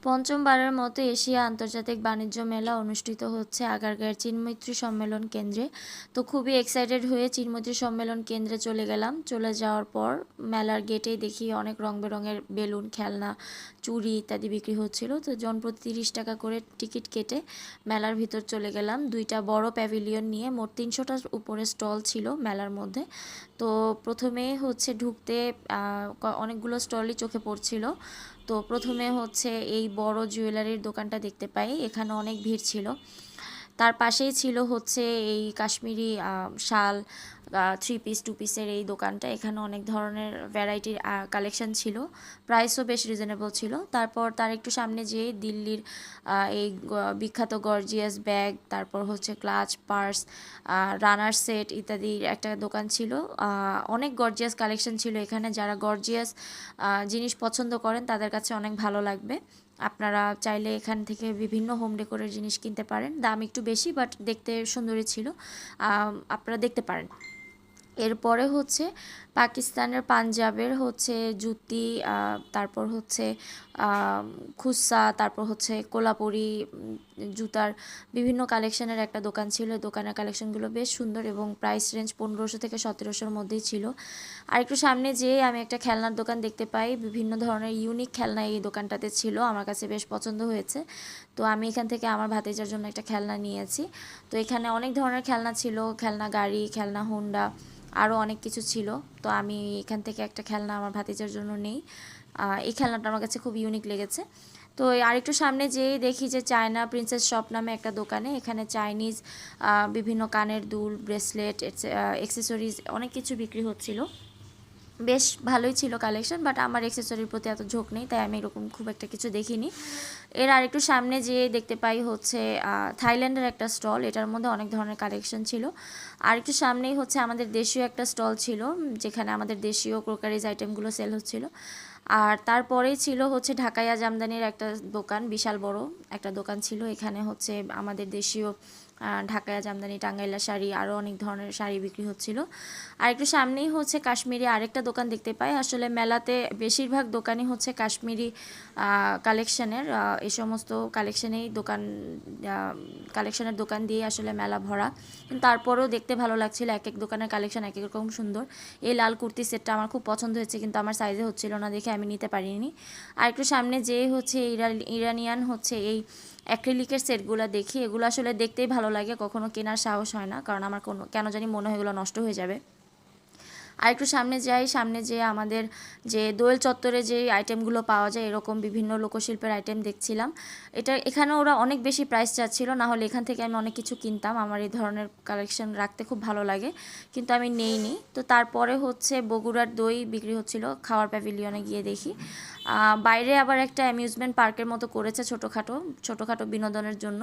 পঞ্চমবারের মতো এশিয়া আন্তর্জাতিক বাণিজ্য মেলা অনুষ্ঠিত হচ্ছে আগারগাঁওয়ের চীনমৈত্রী সম্মেলন কেন্দ্রে। তো খুবই এক্সাইটেড হয়ে চীনমৈত্রী সম্মেলন কেন্দ্রে চলে গেলাম। চলে যাওয়ার পর মেলার গেটেই দেখি অনেক রং বেরঙের বেলুন, খেলনা, চুড়ি ইত্যাদি বিক্রি হচ্ছিল। তো জনপ্রতি 30 টাকা করে টিকিট কেটে মেলার ভিতর চলে গেলাম। দুইটা বড় প্যাভিলিয়ন নিয়ে মোট 300টার উপরে স্টল ছিল মেলার মধ্যে। তো প্রথমে হচ্ছে ঢুকতে অনেকগুলো স্টলই চোখে পড়ছিল। তো প্রথমে হচ্ছে এই বড় জুয়েলারির দোকানটা দেখতে পাই, এখানে অনেক ভিড় ছিল। তার পাশেই ছিল হচ্ছে এই কাশ্মীরি শাল, 3 পিস 2 পিসের এই দোকানটা। এখানে অনেক ধরনের ভ্যারাইটির কালেকশন ছিল, প্রাইসও বেশ রিজনেবল ছিল। তারপর তার একটু সামনে যেয়ে দিল্লির এই বিখ্যাত গর্জিয়াস ব্যাগ, তারপর হচ্ছে ক্লাচ, পার্স, রানার সেট ইত্যাদির একটা দোকান ছিল। অনেক গর্জিয়াস কালেকশন ছিল এখানে। যারা গর্জিয়াস জিনিস পছন্দ করেন তাদের কাছে অনেক ভালো লাগবে। আপনারা চাইলে এখান থেকে বিভিন্ন হোম ডেকোরের জিনিস কিনতে পারেন। দাম একটু বেশি, বাট দেখতে সুন্দরই ছিল, আপনারা দেখতে পারেন। এরপরে হচ্ছে পাকিস্তানের পাঞ্জাবের হচ্ছে জুতি, তারপর হচ্ছে খুসা, তারপর হচ্ছে কোলাপুরি জুতার বিভিন্ন কালেকশনের একটা দোকান ছিল। দোকানের কালেকশনগুলো বেশ সুন্দর এবং প্রাইস রেঞ্জ 1500 থেকে 1700-র মধ্যেই ছিল। আর একটু সামনে যেয়ে আমি একটা খেলনার দোকান দেখতে পাই। বিভিন্ন ধরনের ইউনিক খেলনা এই দোকানটাতে ছিল, আমার কাছে বেশ পছন্দ হয়েছে। তো আমি এখান থেকে আমার ভাতিজার জন্য একটা খেলনা নিয়েছি। তো এখানে অনেক ধরনের খেলনা ছিল, খেলনা গাড়ি, খেলনা হোন্ডা, আরও অনেক কিছু ছিল। তো আমি এখান থেকে একটা খেলনা আমার ভাতিজার জন্য নেই। এই খেলনাটা আমার কাছে খুব ইউনিক লেগেছে। তো আরেকটু সামনে যেয়ে দেখি যে চায়না প্রিন্সেস শপ নামে একটা দোকানে, এখানে চাইনিজ বিভিন্ন কানের দুল, ব্রেসলেট, অ্যাক্সেসরিজ অনেক কিছু বিক্রি হচ্ছিল। বেশ ভালোই ছিল কালেকশন, বাট আমার অ্যাক্সেসরির প্রতি এত ঝোঁক নেই, তাই আমি এরকম খুব একটা কিছু দেখিনি। এর আরেকটু সামনে যেয়ে দেখতে পাই হচ্ছে থাইল্যান্ডের একটা স্টল, এটার মধ্যে অনেক ধরনের কালেকশন ছিল। আর একটু সামনেই হচ্ছে আমাদের দেশীয় একটা স্টল ছিল, যেখানে আমাদের দেশীয় ক্রোকারিজ আইটেমগুলো সেল হচ্ছিল। আর তারপরেই ছিল হচ্ছে ঢাকাইয়া জামদানির একটা দোকান, বিশাল বড় একটা দোকান ছিল। এখানে হচ্ছে আমাদের দেশীয় ঢাকাইয়া জামদানি, টাঙ্গাইলা শাড়ি, আরও অনেক ধরনের শাড়ি বিক্রি হচ্ছিল। আর একটু সামনেই হচ্ছে কাশ্মীরি আরেকটা দোকান দেখতে পাই। আসলে মেলাতে বেশিরভাগ দোকানই হচ্ছে কাশ্মীরি কালেকশনের, এই সমস্ত কালেকশনের দোকান দিয়ে আসলে মেলা ভরা। কিন্তু তারপরেও দেখতে ভালো লাগছিল, এক এক দোকানের কালেকশন এক এক রকম সুন্দর। এই লাল কুর্তি সেটটা আমার খুব পছন্দ হয়েছে, কিন্তু আমার সাইজে হচ্ছিল না দেখে আমি নিতে পারিনি। আর একটু সামনে যেয়ে হচ্ছে ইরানিয়ান হচ্ছে এই অ্যাক্রিলিকের সেটগুলো দেখি। এগুলো আসলে দেখতেই ভালো লাগে, কখনো কেনার সাহস হয় না, কারণ আমার কেন জানি মনে হয় এগুলো নষ্ট হয়ে যাবে। আর একটু সামনে যাই, সামনে যেয়ে আমাদের যে দোয়েল চত্বরে যে আইটেমগুলো পাওয়া যায় এরকম বিভিন্ন লোকশিল্পের আইটেম দেখছিলাম। এখানে ওরা অনেক বেশি প্রাইস চাচ্ছিল, না হলে এখান থেকে আমি অনেক কিছু কিনতাম। আমার এই ধরনের কালেকশন রাখতে খুব ভালো লাগে, কিন্তু আমি নেইনি। তো তারপরে হচ্ছে বগুড়ার দই বিক্রি হচ্ছিল, খাওয়ার প্যাভিলিয়নে গিয়ে দেখি। বাইরে আবার একটা অ্যামিউজমেন্ট পার্কের মতো করেছে ছোটোখাটো বিনোদনের জন্য।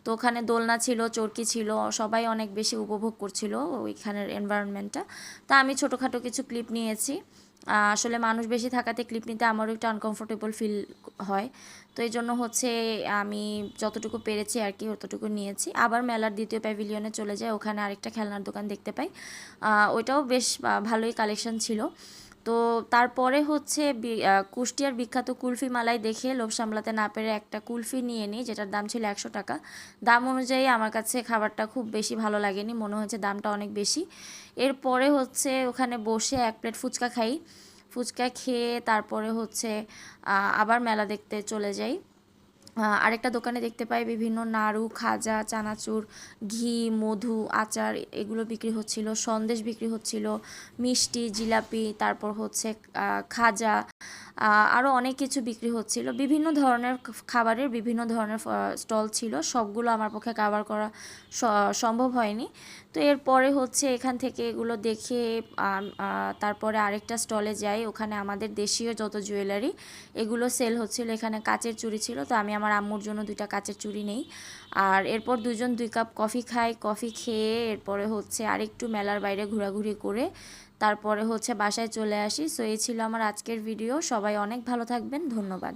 তো ওখানে দোলনা ছিল, চরকি ছিল, সবাই অনেক বেশি উপভোগ করছিল ওইখানের এনভায়রনমেন্টটা। তা আমি ছোটোখাটো কিছু ক্লিপ নিয়েছি। আসলে মানুষ বেশি থাকাতে ক্লিপ নিতে আমারও একটু আনকমফোর্টেবল ফিল হয়। তো এই জন্য হচ্ছে আমি যতটুকু পেরেছি আর কি ততটুকু নিয়েছি। আবার মেলার দ্বিতীয় প্যাভিলিয়নে চলে যায়, ওখানে আরেকটা খেলনার দোকান দেখতে পাই। ওইটাও বেশ ভালোই কালেকশন ছিল। তো তারপরে হচ্ছে কুষ্টিয়ার বিখ্যাত কুলফি মালাই দেখে লোভ সামলাতে না পেরে একটা কুলফি নিয়ে নিই, যেটার দাম ছিল 100 টাকা। দাম অনুযায়ী আমার কাছে খাবারটা খুব বেশি ভালো লাগেনি, মনে হয়েছে দামটা অনেক বেশি। এরপরে হচ্ছে ওখানে বসে 1 প্লেট ফুচকা খাই। ফুচকা খেয়ে তারপরে হচ্ছে আবার মেলা দেখতে চলে যাই। আরেকটা দোকানে দেখতে পাই বিভিন্ন নাড়ু, খাজা, চানাচুর, ঘি, মধু, আচার এগুলো বিক্রি হচ্ছিল, সন্দেশ বিক্রি হচ্ছিল, মিষ্টি, জিলাপি, তারপর হচ্ছে খাজা, আরও অনেক কিছু বিক্রি হচ্ছিল। বিভিন্ন ধরনের খাবারের বিভিন্ন ধরনের স্টল ছিল, সবগুলো আমার পক্ষে কাভার করা সম্ভব হয়নি। তো এরপরে হচ্ছে এখান থেকে এগুলো দেখে তারপরে আরেকটা স্টলে যাই, ওখানে আমাদের দেশীয় যত জুয়েলারি এগুলো সেল হচ্ছিল। এখানে কাচের চুড়ি ছিল, তো আমি আমার আম্মুর জন্য 2টা কাচের চুড়ি নেই। আর এরপর 2 কাপ কফি খাই। কফি খেয়ে এরপরে হচ্ছে আরেকটু মেলার বাইরে ঘোরাঘুরি করে তারপরে হচ্ছে বাসায় চলে আসি। সো এই ছিল আমার আজকের ভিডিও। সবাই অনেক ভালো থাকবেন, ধন্যবাদ।